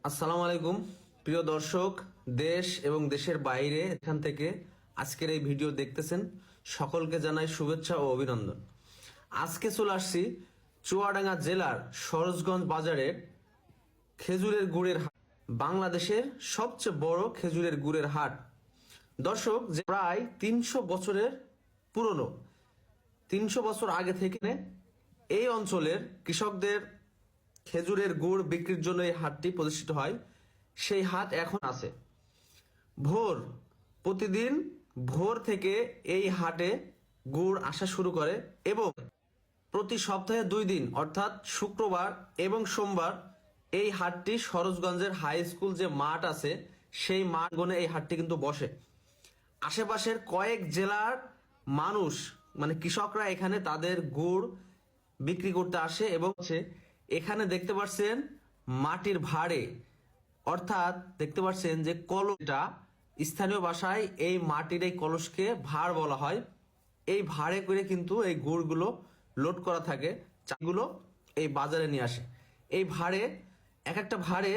আসসালামু আলাইকুম প্রিয় দর্শক, দেশ এবং দেশের বাইরে এখান থেকে আজকের এই ভিডিও দেখতেছেন সকলকে জানাই শুভেচ্ছা ও অভিনন্দন। আজকে চলে আসছি চুয়াডাঙ্গা জেলার সরোজগঞ্জ বাজারের খেজুরের গুড়ের হাট, বাংলাদেশের সবচেয়ে বড় খেজুরের গুড়ের হাট। দর্শক, যে প্রায় 300 বছরের পুরনো, 300 বছর আগে থেকে এই অঞ্চলের কৃষকদের খেজুরের গুড় বিক্রির জন্য এই হাটটি প্রতিষ্ঠিত হয়। সেই হাট এখন আছে। প্রতিদিন ভোর থেকে এই হাটে গুড় আসা শুরু করে এবং প্রতি সপ্তাহে 2 দিন অর্থাৎ শুক্রবার এবং সোমবার এই হাটটি সরোজগঞ্জের হাই স্কুল যে মাঠ আছে সেই মাঠ গনে এই হাটটি কিন্তু বসে। আশেপাশের কয়েক জেলার মানুষ মানে কৃষকরা এখানে তাদের গুড় বিক্রি করতে আসে এবং এখানে দেখতে পাচ্ছেন মাটির ভাড়ে, অর্থাৎ দেখতে পাচ্ছেন যে কলসটা, স্থানীয় ভাষায় এই মাটির এই কলসকে ভাড় বলা হয়। এই ভাড়ে করে কিন্তু এই গুড়গুলো লোড করা থাকে, চাগুলো এই বাজারে নিয়ে আসে। এই ভাড়ে এক একটা ভাড়ে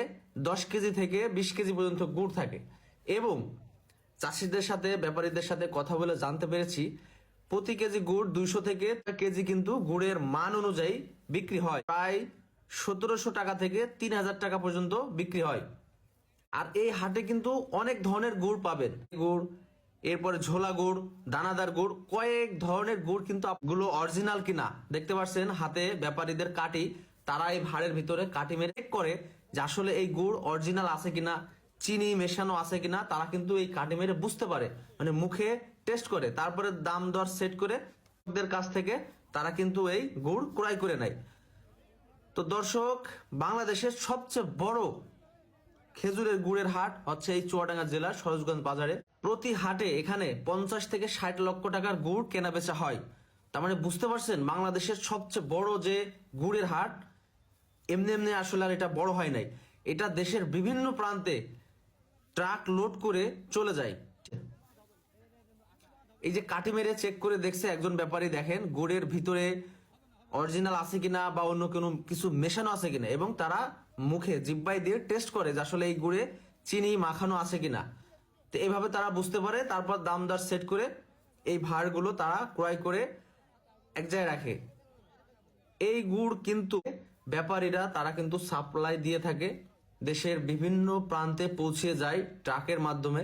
10 কেজি থেকে 20 কেজি পর্যন্ত গুড় থাকে এবং চাষিদের সাথে ব্যাপারীদের সাথে কথা বলে জানতে পেরেছি প্রতি কেজি গুড় 200 থেকে কেজি কিন্তু গুড়ের মান অনুযায়ী বিক্রি হয়। প্রায় 1700 টাকা থেকে 3000 টাকা পর্যন্ত বিক্রি হয়। আর এই হাটে কিন্তু অনেক ধরনের গুড় পাবেন, গুড়, এরপরে ঝোলা গুড়, দানাদার গুড়, কয়েক ধরনের গুড় কিন্তু গুলো অরিজিনাল কিনা দেখতে পাচ্ছেন হাতে ব্যাপারীদের কাটি, তারা এই ভাড়ের ভিতরে কাটি মেরে চেক করে যে আসলে এই গুড় অরিজিনাল আছে কিনা, চিনি মেশানো আছে কিনা, তারা কিন্তু এই কাটি মেরে বুঝতে পারে, মানে মুখে টেস্ট করে তারপরে দাম দর সেট করে ওদের কাছ থেকে তারা কিন্তু এই গুড় ক্রয় করে নেয়। তো দর্শক, বাংলাদেশের সবচেয়ে বড় খেজুরের গুড়ের হাট হচ্ছে এই চুয়াডাঙ্গা জেলার সরোজগঞ্জ বাজারে। প্রতি হাটে এখানে 50 থেকে 60 লক্ষ টাকার গুড় কেনা বেচা হয়। তার মানে বুঝতে পারছেন বাংলাদেশের সবচেয়ে বড় যে গুড়ের হাট, এমনি এমনি আসলে আর এটা বড় হয় নাই, এটা দেশের বিভিন্ন প্রান্তে ট্রাক লোড করে চলে যায়। এই যে কাটি মেরে চেক করে দেখছে একজন ব্যাপারী, দেখেন গুড়ের ভিতরে অরিজিনাল আছে কিনা বা অন্য কোনো কিছু মেশানো আছে কিনা, এবং তারা মুখে জিব্বাই দিয়ে টেস্ট করে যে আসলে এই গুড়ে চিনি মাখানো আছে কিনা। তো এইভাবে তারা বুঝতে পারে, তারপর দাম দর সেট করে এই ভাড়গুলো তারা ক্রয় করে এক জায়গায় রাখে। এই গুড় কিন্তু ব্যাপারীরা তারা কিন্তু সাপ্লাই দিয়ে থাকে, দেশের বিভিন্ন প্রান্তে পৌঁছে যায় ট্রাকের মাধ্যমে।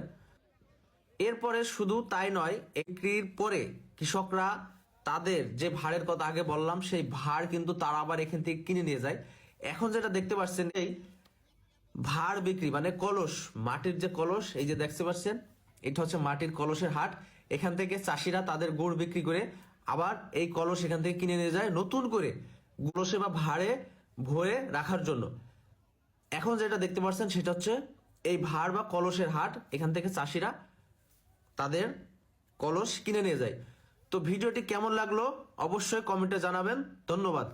এরপরে শুধু তাই নয়, বিক্রির পরে কৃষকরা তাদের যে ভাড়ের কথা আগে বললাম সেই ভাড় কিন্তু তারা আবার এখান থেকে কিনে নিয়ে যায়। এখন যেটা দেখতে পাচ্ছেন এই ভাড় বিক্রি মানে কলস, মাটির যে কলস, এই যে দেখতে পাচ্ছেন এটা হচ্ছে মাটির কলসের হাট। এখান থেকে চাষিরা তাদের গুড় বিক্রি করে আবার এই কলস এখান থেকে কিনে নিয়ে যায় নতুন করে কলসে বা ভাড়ে ভরে রাখার জন্য। এখন যেটা দেখতে পাচ্ছেন সেটা হচ্ছে এই ভাড় বা কলসের হাট, এখান থেকে চাষিরা তাদের কলস কিনে নিয়ে যায়। তো ভিডিওটি কেমন লাগলো অবশ্যই কমেন্টে জানাবেন। ধন্যবাদ।